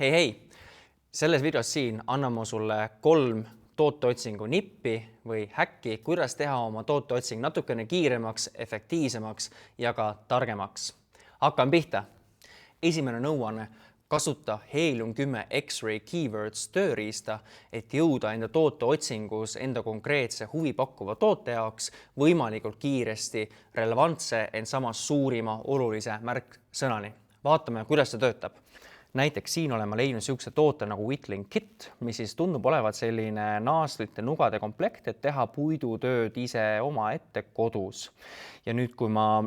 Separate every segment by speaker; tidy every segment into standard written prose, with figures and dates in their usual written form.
Speaker 1: Hei! Selles videos siin annan ma sulle 3 tooteotsingu nippi või häkki, kuidas teha oma tooteotsing natukene kiiremaks, efektiivsemaks ja ka targemaks. Hakkan pihta. Esimene nõuanne, kasuta Helium 10 X-Ray Keywords tööriista, et jõuda enda tooteotsingus enda konkreetse huvipakkuva toote jaoks võimalikult kiiresti relevantse, ent samas suurima olulise märksõnani. Vaatame, kuidas see töötab. Näiteks siin oleme leidnud sellise toote nagu Whittling Kit, mis siis tundub olevat selline naaslite nugade komplekt, et teha puidutööd ise omaette kodus. Ja nüüd, kui ma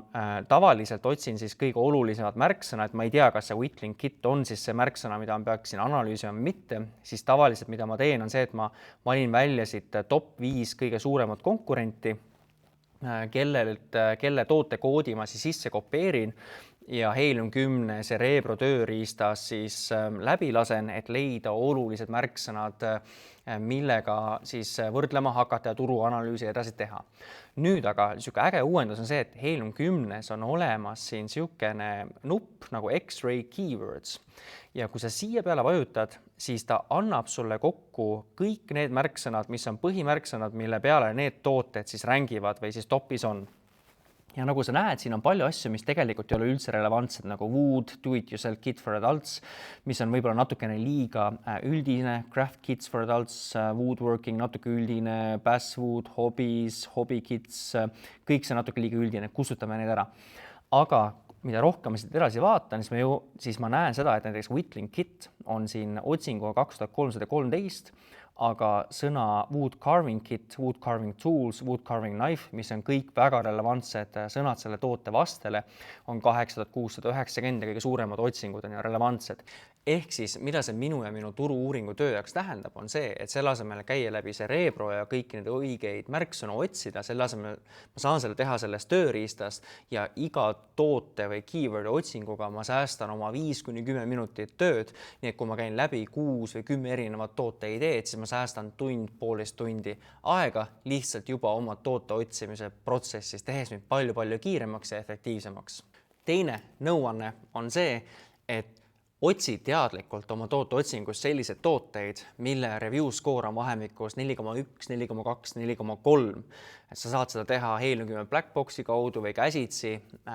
Speaker 1: tavaliselt otsin siis kõige olulisemad märksõna, et ma ei tea, kas see Whittling Kit on siis see märksõna, mida ma peaksin analüüsima või mitte, siis tavaliselt, mida ma teen, on see, et ma valin välja siit top 5 kõige suuremat konkurenti, kelle tootekoodi ma siis sisse kopeerin ja Helium 10 Cerebro tööriistas siis läbi lasen, et leida olulised märksõnad, millega siis võrdlema hakata ja turuanalüüsi edasi teha. Nüüd aga niisugune äge uuendus on see, et Helium 10 on olemas siin niisugune nupp nagu X-Ray Keywords. Ja kui sa siia peale vajutad, siis ta annab sulle kokku kõik need märksõnad, mis on põhimärksõnad, mille peale need tooted siis rängivad või siis topis on. Ja nagu sa näed, siin on palju asju, mis tegelikult ei ole üldse relevantsed, nagu Wood, Do-It-Yourself Kit for Adults, mis on võib-olla natukene liiga üldine, Craft Kits for Adults, Woodworking natuke üldine, Basswood, Hobbies, Hobby Kits, kõik see natuke liiga üldine, kustutame need ära. Aga mida rohkem ma siit edasi vaatan, siis ma näen seda, et näiteks Whittling Kit on siin otsinguga 2313, aga sõna Wood Carving Kit, Wood Carving Tools, Wood Carving Knife, mis on kõik väga relevantsed sõnad selle toote vastele, on 8690 ja kõige suuremad otsingud on ja relevantsed. Ehk siis, mida see minu ja minu turu-uuringu töö jaoks tähendab, on see, et selle asemel käia läbi Cerebro ja kõiki neid õigeid märksõnu otsida, selle asemel ma saan selle teha sellest tööriistast ja iga toote või keyword otsinguga ma säästan oma 5–10 minutit tööd, nii et kui ma käin läbi 6 või 10 erinevat toote ideed, siis ma säästan tund-poolteist tundi aega lihtsalt juba oma toote otsimise protsessis, tehes mind palju kiiremaks ja efektiivsemaks. Teine nõuanne on see, et otsi teadlikult oma tooteotsingus sellised tooteid, mille review score on vahemikus 4,1, 4,2, 4,3. Sa saad seda teha Helium 10 Blackboxi kaudu või käsitsi.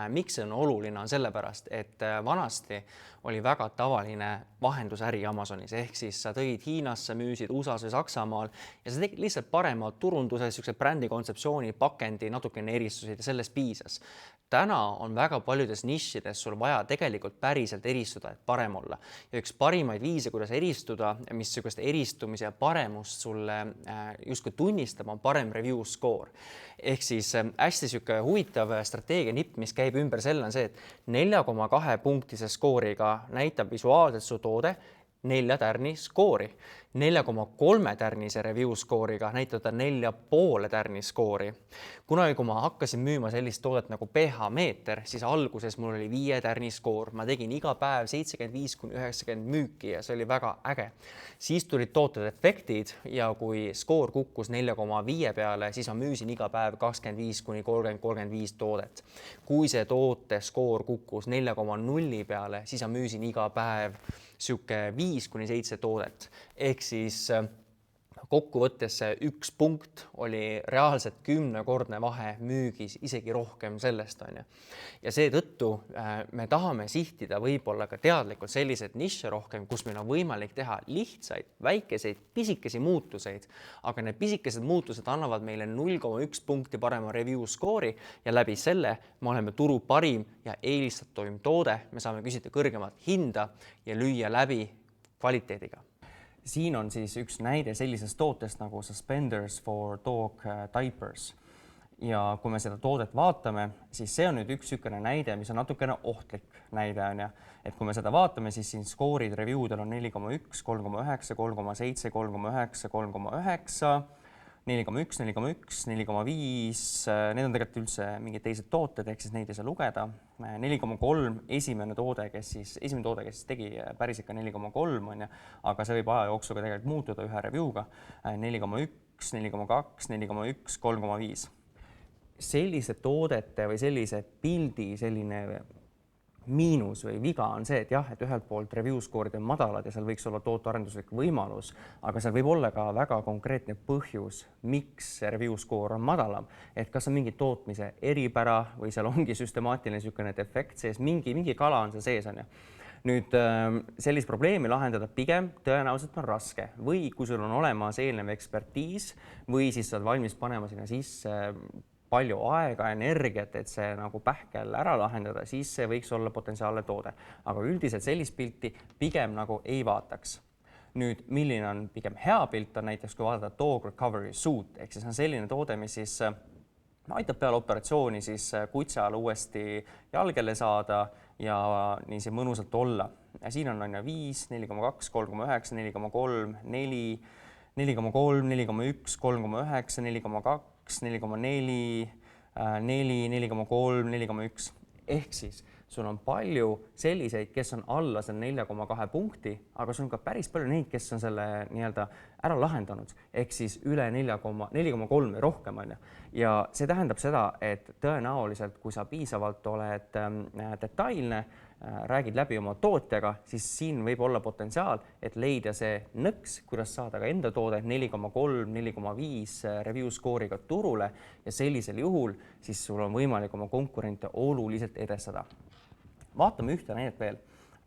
Speaker 1: Miks see on oluline on sellepärast, et vanasti oli väga tavaline vahendusäri Amazonis, ehk siis sa tõid Hiinasse, müüsid USAs või Saksamaal ja sa tegid lihtsalt parema turunduse, brändi kontseptsiooni, pakendi, natukene eristusid ja sellest piisas. Täna on väga paljudes nišides sul vaja tegelikult päriselt eristuda, et parem olla. Ja üks parimaid viise, kuidas eristuda, mis eristumise ja paremust sulle justkui tunnistab, on parem review score. Ehk siis hästi huvitav strateegia nipp, mis käib ümber selle on see, et 4,2 punktise skooriga näitab visuaalselt su toode 4 tärni skoori. 4,3 tärnise review skooriga näitab ta 4,5 tärni skoori. Kunagi, kui ma hakkasin müüma sellist toodet nagu pH meeter, siis alguses mul oli 5 tärni skoor. Ma tegin iga päev 75–90 müüki ja see oli väga äge. Siis tulid tooted efektid ja kui skoor kukkus 4,5 peale, siis ma müüsin iga päev 25–30–35 toodet. Kui see toote skoor kukkus 4,0 peale, siis ma müüsin iga päev 5–7 toodet. Ehk siis kokkuvõttes see 1 punkt oli reaalselt 10-kordne vahe müügis, isegi rohkem sellest on. Ja seetõttu me tahame sihtida võib-olla ka teadlikult sellised nišše rohkem, kus meil on võimalik teha lihtsaid, väikeseid, pisikesi muutuseid, aga need pisikesed muutused annavad meile 0,1 punkti parema review skoori ja läbi selle me oleme turu parim ja eelistatuim toode, me saame küsida kõrgemat hinda ja lüüa läbi kvaliteediga. Siin on siis üks näide sellisest tootest nagu Suspenders for Dog Diapers. Ja kui me seda toodet vaatame, siis see on nüüd üks niisugune näide, mis on natukene ohtlik näide on. Et kui me seda vaatame, siis siin skoorid reviewdel on 4,1, 3,9, 3,7, 3,9, 3,9, 4,1, 4,1, 4,5, need on tegelikult üldse mingid teised tooted, ehk siis neid ei saa lugeda. 4,3 esimene toode, kes tegi päris ikka 4,3 on, aga see võib aja jooksuga tegelikult muutuda ühe review'ga. 4,1, 4,2, 4,1, 3,5. Sellise toodete või sellise pildi, selline miinus või viga on see, et jah, et ühelt poolt review score'id on madalad ja seal võiks olla tootearenduslik võimalus, aga seal võib olla ka väga konkreetne põhjus, miks see review score on madalam. Et kas on mingi tootmise eripära või seal ongi süstemaatiline niisugune defekt sees, mingi kala on seal sees, on ju. Nüüd sellist probleemi lahendada pigem tõenäoliselt on raske või kui sul on olemas eelnev ekspertiis või siis sa oled valmis panema sinna sisse palju aega, energiat, et see nagu pähkel ära lahendada, siis see võiks olla potentsiaalne toode. Aga üldiselt sellist pilti pigem nagu ei vaataks. Nüüd, milline on pigem hea pilt, on näiteks kui vaadata dog recovery suit, ehk siis on selline toode, mis siis aitab peale operatsiooni siis kutsal uuesti jalgele saada ja nii see mõnusalt olla. Ja siin on 5, 4,2, 3,9, 4,3, 4, 4,3, 4,1, 3,9, 4,2, 4,4, 4, 4,3, 4,1. Ehk siis sul on palju selliseid, kes on alla selle 4,2 punkti, aga sul on ka päris palju neid, kes on selle nii-öelda ära lahendanud, ehk siis üle 4,3 või rohkem on ju. Ja see tähendab seda, et tõenäoliselt, kui sa piisavalt oled detailne, räägid läbi oma tootjaga, siis siin võib olla potentsiaal, et leida see nõks, kuidas saada ka enda toode 4,3, 4,5 review score'iga turule ja sellisel juhul siis sul on võimalik oma konkurente oluliselt edestada. Vaatame ühte näidet veel.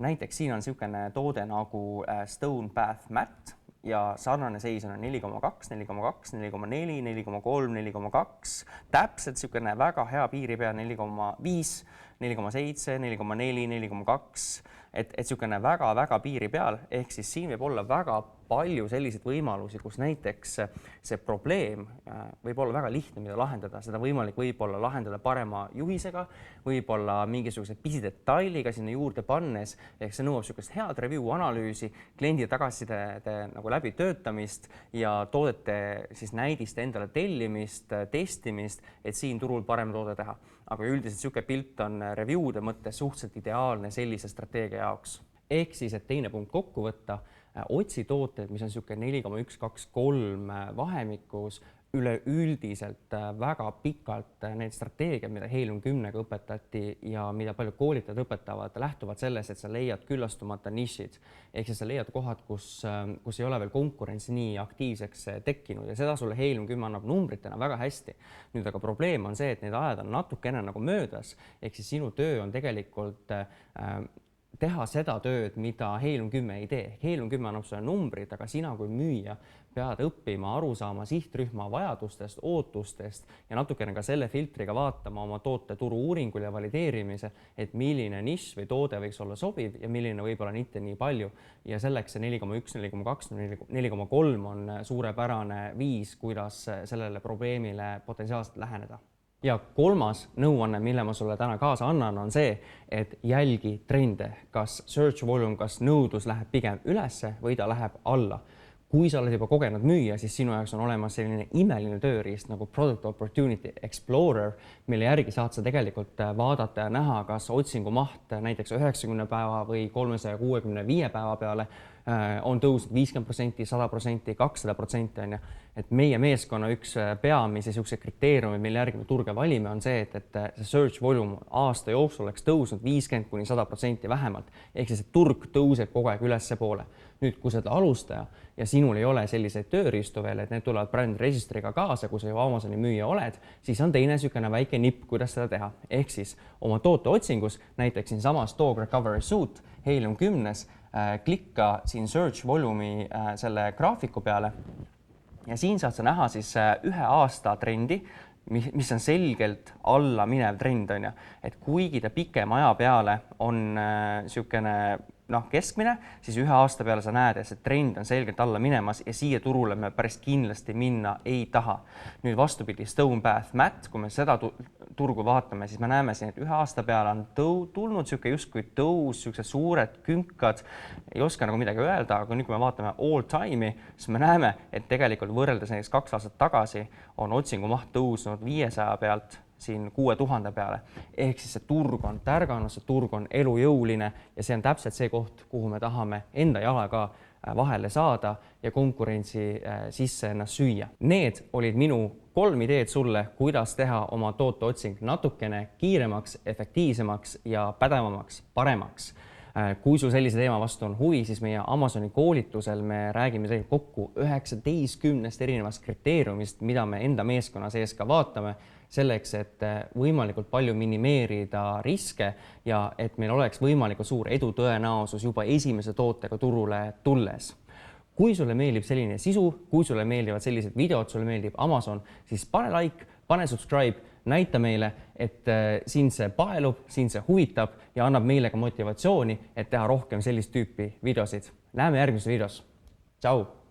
Speaker 1: Näiteks siin on niisugune toode nagu Stone Bath Matte ja sarnane seis on 4,2, 4,2, 4,4, 4,3, 4,2. Täpselt niisugune väga hea piiri pea 4,5, 4,7, 4,4, 4,2, et niisugune väga piiri peal, ehk siis siin võib olla väga palju selliseid võimalusi, kus näiteks see probleem võib olla väga lihtne, mida lahendada, seda võimalik võib-olla lahendada parema juhisega, võib-olla mingisuguse pisidetailiga sinna juurde pannes, ehk see nõuab niisugust head review analüüsi, kliendi tagasiside nagu läbi töötamist ja toodete siis näidiste endale tellimist, testimist, et siin turul parem toode teha. Aga üldiselt niisugune pilt on review'de mõttes suhteliselt ideaalne sellise strateegia jaoks. Ehk siis, et teine punkt kokku võtta, otsi tooted, mis on niisugune 4,123 vahemikus, üleüldiselt väga pikalt need strateegiad, mida Helium 10-ga õpetati ja mida palju koolitajad õpetavad, lähtuvad sellest, et sa leiad küllastumata nišid. Ehk siis sa leiad kohad, kus ei ole veel konkurents nii aktiivseks tekkinud ja seda sulle Helium 10 annab numbritena väga hästi. Nüüd aga probleem on see, et need ajad on natukene nagu möödas, ehk siis sinu töö on tegelikult teha seda tööd, mida Helium 10 ei tee. Helium 10 annab sulle numbrid, aga sina kui müüja pead õppima, aru saama sihtrühma vajadustest, ootustest ja natukene ka selle filtriga vaatama oma toote turu uuringul ja valideerimise, et milline nišš või toode võiks olla sobiv ja milline võib-olla mitte nii palju. Ja selleks see 4,1, 4,2, 4,3 on suurepärane viis, kuidas sellele probleemile potentsiaalselt läheneda. Ja kolmas nõuanne, mille ma sulle täna kaasa annan, on see, et jälgi trende, kas search volume, kas nõudlus läheb pigem ülesse või ta läheb alla. Kui sa oled juba kogenud müüa, siis sinu jaoks on olemas selline imeline tööriist nagu Product Opportunity Explorer, mille järgi saad sa tegelikult vaadata ja näha, kas otsingu maht näiteks 90 päeva või 365 päeva peale on tõusnud 50%, 100%, 200%, on ju. Et meie meeskonna üks peamisi kriteeriumi, mille järgi me turge valime, on see, et see search volume aasta jooksul oleks tõusnud 50–100% vähemalt. Ehk siis, et turg tõuseb kogu aeg ülesse poole. Nüüd, kui seda alustaja ja sinul ei ole selliseid tööriistu veel, et need tulevad brand registriga kaasa, kui sa juba Amazoni müüja oled, siis on teine niisugune väike nipp, kuidas seda teha. Ehk siis oma toote otsingus, näiteks siin samas Dog Recovery Suit, Helium 10-s, klikka siin search volume'i selle graafiku peale ja siin saad sa näha siis ühe aasta trendi, mis on selgelt alla minev trend, on ju. Et kuigi ta pikema aja peale on niisugune keskmine, siis ühe aasta peale sa näed, et see trend on selgelt alla minemas ja siia turule me päris kindlasti minna ei taha. Nüüd vastupidi, Stone Bath Matte, kui me seda turgu vaatame, siis me näeme siin, et ühe aasta peale on tulnud justkui tõus, suured künkad, ei oska nagu midagi öelda, aga nüüd kui me vaatame all time'i, siis me näeme, et tegelikult võrreldes näiteks 2 aastat tagasi on otsingu maht tõusnud 500 pealt siin 6000 peale. Ehk siis see turg on tärganud, see turg on elujõuline ja see on täpselt see koht, kuhu me tahame enda jalaga vahele saada ja konkurentsi sisse ennast süüa. Need olid minu 3 ideed sulle, kuidas teha oma tooteotsing natukene kiiremaks, efektiivsemaks ja pädevamaks, paremaks. Kui sul sellise teema vastu on huvi, siis meie Amazoni koolitusel me räägime tegelikult kokku 19 erinevast kriteeriumist, mida me enda meeskonna sees ka vaatame, selleks, et võimalikult palju minimeerida riske ja et meil oleks võimalikult suur edutõenäosus juba esimese tootega turule tulles. Kui sulle meeldib selline sisu, kui sulle meeldivad sellised videod, sulle meeldib Amazon, siis pane like, pane subscribe, näita meile, et sind see paelub, sind see huvitab ja annab meile ka motivatsiooni, et teha rohkem sellist tüüpi videosid. Näeme järgmises videos. Tšau!